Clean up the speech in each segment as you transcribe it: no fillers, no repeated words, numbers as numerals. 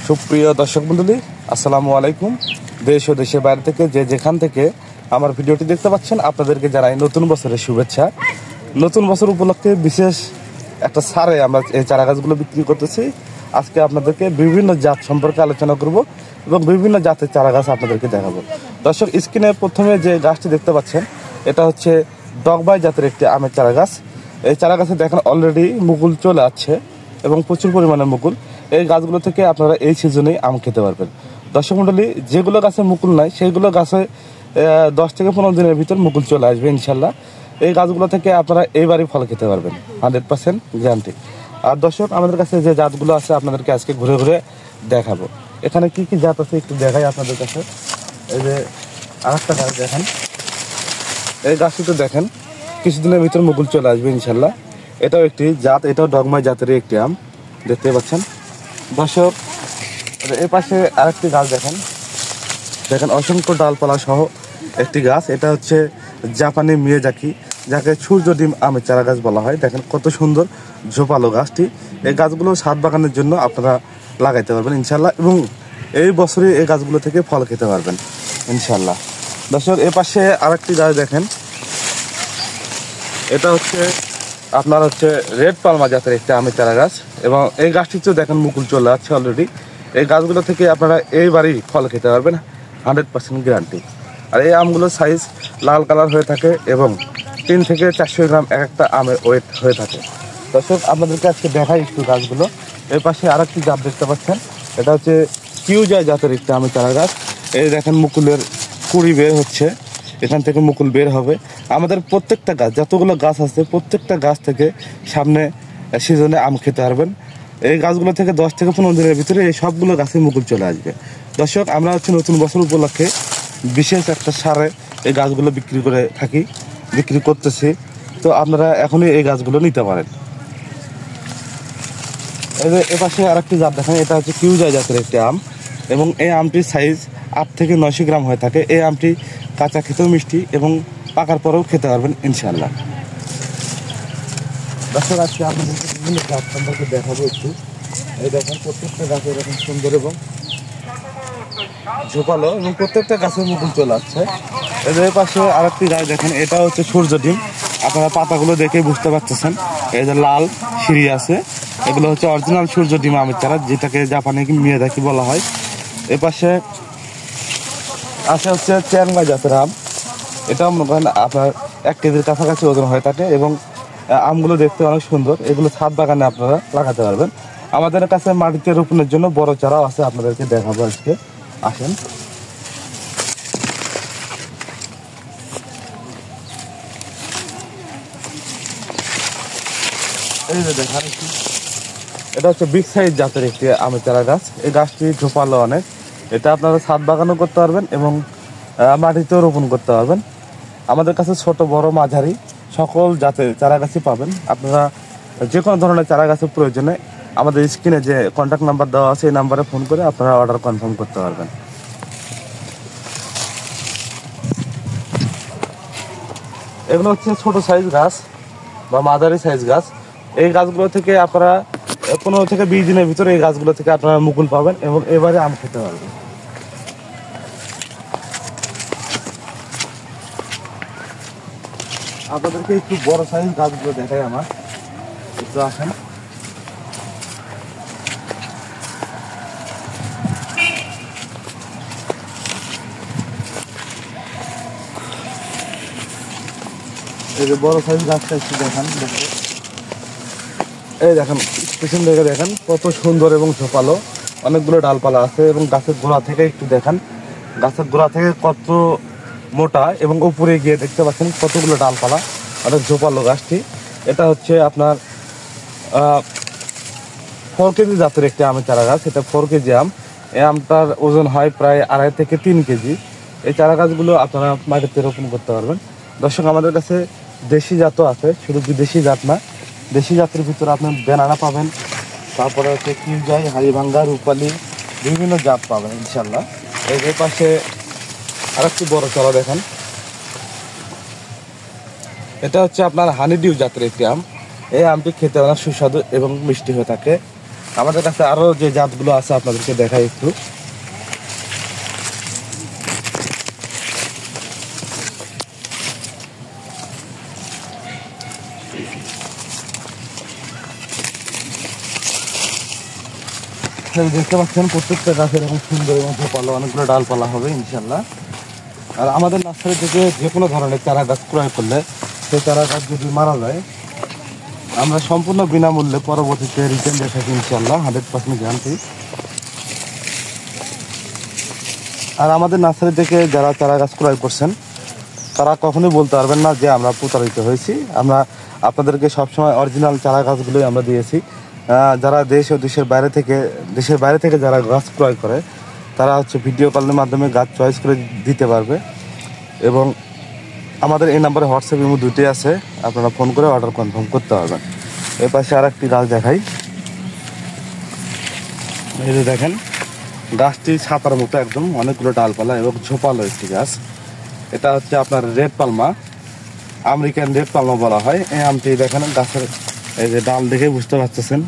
সুপ্রিয় দর্শক মণ্ডলী, আসসালামু আলাইকুম। দেশ ও দেশের বাইরে থেকে যে যেখান থেকে আমার ভিডিওটি দেখতে পাচ্ছেন, আপনাদেরকে জানাই নতুন বছরের শুভেচ্ছা। নতুন বছর উপলক্ষে বিশেষ একটা ছাড়ে আমরা এই চারা গাছগুলো বিক্রি করতেছি। আজকে আপনাদেরকে বিভিন্ন জাত সম্পর্কে আলোচনা করব এবং বিভিন্ন জাতের চারা গাছ আপনাদেরকে দেখাবো। দর্শক, স্ক্রিনে প্রথমে যে গাছটি দেখতে পাচ্ছেন, এটা হচ্ছে ডগবাই জাতের একটি আমের চারা গাছ। এই চারা গাছে দেখেন অলরেডি মুকুল চলে আসছে এবং প্রচুর পরিমাণে মুকুল। এই গাছগুলো থেকে আপনারা এই সিজনেই আম খেতে পারবেন। দর্শক মণ্ডলী, যেগুলো গাছে মুকুল নাই সেইগুলো গাছে 10 থেকে 15 দিনের ভিতর মুকুল চলে আসবে ইনশাল্লাহ। এই গাছগুলো থেকে আপনারা এইবারই ফল খেতে পারবেন, 100% গ্যারান্টি। আর দর্শক, আমাদের কাছে যে জাতগুলো আছে আপনাদেরকে আজকে ঘুরে ঘুরে দেখাবো। এখানে কি কি জাত আছে একটু দেখাই আপনাদের কাছে। এই যে আরেকটা গাছ দেখেন, এই গাছটিতে দেখেন কিছুদিনের ভিতর মুকুল চলে আসবে ইনশাল্লাহ। এটাও একটি জাত, এটাও ডগমাই জাতেরই একটি আম, দেখতে পাচ্ছেন। দর্শক, এর পাশে আরেকটি গাছ দেখেন, অসংখ্য ডালপালা সহ একটি গাছ। এটা হচ্ছে জাপানি মিয়াজাকি, যাকে সূর্য ডিম আমের চারা গাছ বলা হয়। দেখেন কত সুন্দর ঝোপালো গাছটি। এই গাছগুলো ছাদ বাগানের জন্য আপনারা লাগাইতে পারবেন ইনশাল্লাহ, এবং এই বছরে এই গাছগুলো থেকে ফল খেতে পারবেন ইনশাল্লাহ। দর্শক, এর পাশে আরেকটি গাছ দেখেন, এটা হচ্ছে আপনার রেড পালমা জাতের একটি আমের চারা গাছ, এবং এই গাছটিতেও দেখেন মুকুল চলে আসছে অলরেডি। এই গাছগুলো থেকে আপনারা এইবারই ফল খেতে পারবেন, 100% গ্যারান্টি। আর এই আমগুলোর সাইজ লাল কালার হয়ে থাকে এবং 3 থেকে 400 গ্রাম এক একটা আমের ওয়েট হয়ে থাকে। দর্শক, আপনাদেরকে আজকে দেখাই একটু গাছগুলো। এর পাশে আরেকটি জাত দেখতে পাচ্ছেন, এটা হচ্ছে কিউজয় জাতের একটি আমের চারা গাছ। এই দেখেন মুকুলের কুড়ি বের হচ্ছে, এখান থেকে মুকুল বের হবে। আমাদের প্রত্যেকটা গাছ, যতগুলো গাছ আছে প্রত্যেকটা গাছ থেকে সামনে সিজনে আম খেতে পারবেন। এই গাছগুলো থেকে 10 থেকে 15 দিনের ভিতরে এই সবগুলো গাছে মুকুল চলে আসবে। দর্শক, আমরা নতুন বছর উপলক্ষে বিশেষ একটা সারে এই গাছগুলো বিক্রি করতেছি। তো আপনারা এখনই এই গাছগুলো নিতে পারেন। এ পাশে আরেকটি জাত দেখেন, এটা হচ্ছে কিউজয় জাতের একটি আম, এবং এই আমটির সাইজ 8 থেকে 900 গ্রাম হয়ে থাকে। এই আমটি কাঁচা খেতেও মিষ্টি এবং পাকার পরেও খেতে পারবেন ইনশাল্লাহ। দর্শক, আজকে আপনাদেরকে বিভিন্ন গাছ সম্পর্কে দেখাবো একটু। এই দেখেন প্রত্যেকটা গাছে এরকম সুন্দর এবং ঝোপালো, এবং প্রত্যেকটা গাছে মুকুল চলে আসছে। এদের পাশে আরেকটি গাছ দেখেন, এটা হচ্ছে সূর্য ডিম। আপনারা পাতাগুলো দেখে বুঝতে পারতেছেন, এই যে লাল সিঁড়ি আছে, এগুলো হচ্ছে অরিজিনাল সূর্য ডিম আমের চারা, যেটাকে জাপানি মিয়াজাকি বলা হয়। এ পাশে হচ্ছে চ্যাংমাই জাতের আম। এটা মনে করেন আপনার 1 কেজির কাছাকাছি ওজন হয়ে থাকে, এবং আমগুলো দেখতে অনেক সুন্দর। এগুলো ছাদ বাগানে আপনারা লাগাতে পারবেন। আমাদের কাছে মাটিতে রোপণের জন্য বড় চারাও আছে, আপনাদেরকে দেখাবো আজকে। আসেন। এই যে দেখেন, এটা হচ্ছে বিগ সাইজ জাতের একটি আমের চারা গাছ। এই গাছটি ঝোপালো অনেক। এটা আপনারা ছাদ বাগানও করতে পারবেন এবং মাটিতেও রোপণ করতে পারবেন। আমাদের কাছে ছোট বড় মাঝারি সকল জাতের চারা গাছই পাবেন। আপনারা যে কোনো ধরনের চারা গাছের প্রয়োজনে আমাদের স্ক্রিনে যে কন্ট্যাক্ট নাম্বার দেওয়া আছে, এই নাম্বারে ফোন করে আপনারা অর্ডার কনফার্ম করতে পারবেন। এগুলো হচ্ছে ছোট সাইজ গাছ বা মাঝারি সাইজ গাছ। এই গাছগুলো থেকে আপনারা 15 থেকে 20 দিনের ভিতরে এই গাছগুলো থেকে আপনারা মুকুল পাবেন এবং এবারে আম খেতে পারবেন। আপনাদেরকে একটু বড় সাইজ গাছগুলো দেখাই আমার, একটু আসেন। এই যে বড় সাইজ গাছটা একটু দেখান। এই দেখেন, পিছন থেকে দেখেন কত সুন্দর এবং ঝোপালো, অনেকগুলো ডালপালা আছে, এবং গাছের গোড়া থেকে একটু দেখেন, গাছের গোড়া থেকে কত মোটা, এবং উপরে গিয়ে দেখতে পাচ্ছেন কতগুলো ডালপালা, অনেক ঝোপালো গাছটি। এটা হচ্ছে আপনার 4 কেজি জাতের একটি আমের চারা গাছ। এটা 4 কেজি আম। এই আমটার ওজন হয় প্রায় 2.5 থেকে 3 কেজি। এই চারা গাছগুলো আপনারা মাটিতে রোপণ করতে পারবেন। দর্শক, আমাদের কাছে দেশি জাতও আছে, শুধু বিদেশি জাত না। দেশি জাতের ভিতরে আপনি বেনানা পাবেন, তারপরে হচ্ছে কিউজয়, হাড়িভাঙ্গা, রূপালি, বিভিন্ন জাত পাবেন ইনশাল্লাহ। এর পাশে আরেকটি বড় চারা দেখেন, এটা হচ্ছে আপনার হানিডিউ জাতের একটি আম। এই আমটি খেতে অনেক সুস্বাদু এবং মিষ্টি হয়ে থাকে। আমাদের কাছে আরো যে জাতগুলো আছে আপনাদেরকে দেখাই একটু। দেখতে পাচ্ছেন প্রত্যেকটা গাছের এরকম সুন্দর এবং ঝোপালো অনেকগুলো ডালপালা হবে ইনশাল্লাহ। আর আমাদের নার্সারি থেকে যে কোনো ধরনের চারা গাছ ক্রয় করলে সেই চারা গাছ যদি মারা যায় আমরা সম্পূর্ণ বিনামূল্যে পরবর্তীতে রিটার্ন দিয়ে থাকি ইনশাল্লাহ, 100% গ্যারান্টি। আর আমাদের নার্সারি থেকে যারা চারা গাছ ক্রয় করছেন তারা কখনোই বলতে পারবেন না যে আমরা প্রতারিত হয়েছি। আমরা আপনাদেরকে সবসময় অরিজিনাল চারা গাছগুলোই আমরা দিয়েছি। যারা দেশ ও দেশের বাইরে থেকে যারা গাছ ক্রয় করে তারা হচ্ছে ভিডিও কলের মাধ্যমে গাছ চয়েস করে দিতে পারবে। এবং আমাদের এই নাম্বারে হোয়াটসঅ্যাপ ইমো দুটোই আছে, আপনারা ফোন করে অর্ডার কনফার্ম করতে পারবেন। এর পাশে আর একটি গাছ দেখাই। এই যে দেখেন গাছটি ছাতার মতো একদম অনেকগুলো ডালপালা এবং ঝোপালো একটি গাছ। এটা হচ্ছে আপনার রেড পালমা, আমেরিকান রেড পালমা বলা হয়। এই আমটি দেখেন গাছের এই যে ডাল দেখে বুঝতে পারতেছেন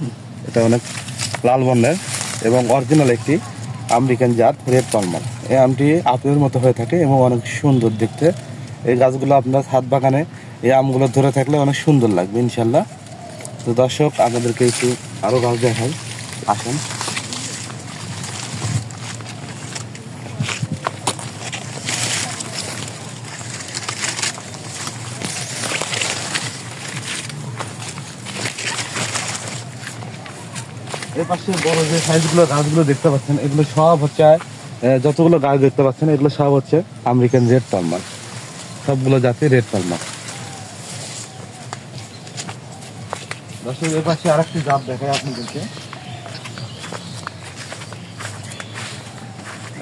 এটা অনেক লাল বর্ণের এবং অরিজিনাল একটি আমেরিকান জাত রেড পালমা। এই আমটি আপেলের মতো হয়ে থাকে এবং অনেক সুন্দর দেখতে। এই গাছগুলো আপনার ছাদ বাগানে এই আমগুলো ধরে থাকলে অনেক সুন্দর লাগবে ইনশাল্লাহ। তো দর্শক আপনাদেরকে একটু আরও গাছ দেখাই, আসেন। এর পাশে বড় যে সাইজগুলো গাছগুলো দেখতে পাচ্ছেন এগুলো সব হচ্ছে যতগুলো গাছ দেখতে পাচ্ছেন এগুলো সব হচ্ছে আমেরিকান রেড পালমার, সবগুলো জাতি রেড পালমার। দর্শক এর পাশে আর একটি জাত দেখায় আপনাদেরকে।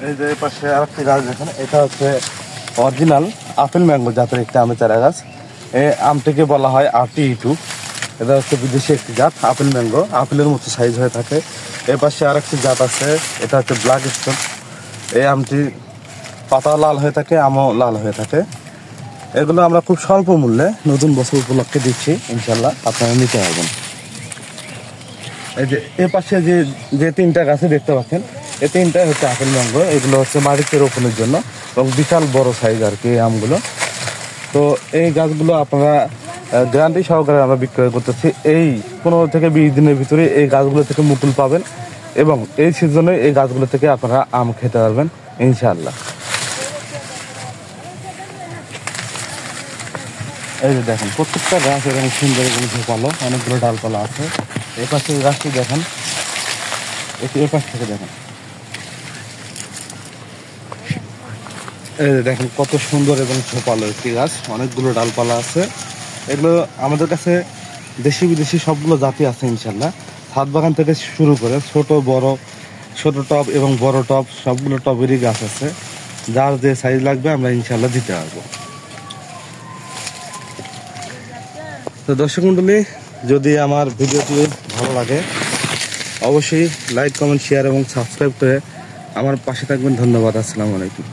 এই যে এর পাশে আর একটি গাছ দেখেন, এটা হচ্ছে অরিজিনাল আপেল ম্যাঙ্গো জাতের একটি আমের চারা গাছ। এই আমটিকে বলা হয় RTE2। এটা হচ্ছে বিদেশি একটি জাত আপেল ম্যাঙ্গো, আপেলের মতো সাইজ হয়ে থাকে। এর পাশে আর একটি জাত আছে, এটা হচ্ছে ব্ল্যাক স্টোন। এই আমটি পাতা লাল হয়ে থাকে, আমও লাল হয়ে থাকে। এগুলো আমরা খুব স্বল্প মূল্যে নতুন বছর উপলক্ষে দিচ্ছি ইনশাল্লাহ, আপনারা নিতে পারবেন। এই যে এর পাশে যে তিনটা গাছে দেখতে পাচ্ছেন এই তিনটাই হচ্ছে আপেল ম্যাঙ্গো। এগুলো হচ্ছে মাটিতে রোপণের জন্য এবং বিশাল বড় সাইজ আর কি এই আমগুলো। তো এই গাছগুলো আপনারা গ্যারান্টি সহকারে আমরা বিক্রয় করতেছি। এই 15 থেকে 20 দিনের ভিতরে এই গাছগুলো থেকে মুকুল পাবেন এবং এই সিজনে এই গাছগুলো থেকে আপনারা আম খেতে পারবেন ইনশাআল্লাহ। এই যে দেখেন প্রত্যেকটা গাছ এরকম সুন্দর এবং ঝোপালো, অনেকগুলো ডালপালা আছে। এই পাশে গাছটি দেখেন, এই পাশ থেকে দেখেন, এই যে দেখেন কত সুন্দর এবং ঝোপালো একটি গাছ, অনেকগুলো ডালপালা আছে। এগুলো আমাদের কাছে দেশি বিদেশি সবগুলো জাতি আছে ইনশাল্লাহ। ছাদ বাগান থেকে শুরু করে ছোট বড়, ছোট টব এবং বড় টব সবগুলো টবেরই গাছ আছে। যার যে সাইজ লাগবে আমরা ইনশাল্লাহ দিতে পারবো। তো দর্শক মণ্ডলী, যদি আমার ভিডিওটি ভালো লাগে অবশ্যই লাইক, কমেন্ট, শেয়ার এবং সাবস্ক্রাইব করে আমার পাশে থাকবেন। ধন্যবাদ। আসসালামু আলাইকুম।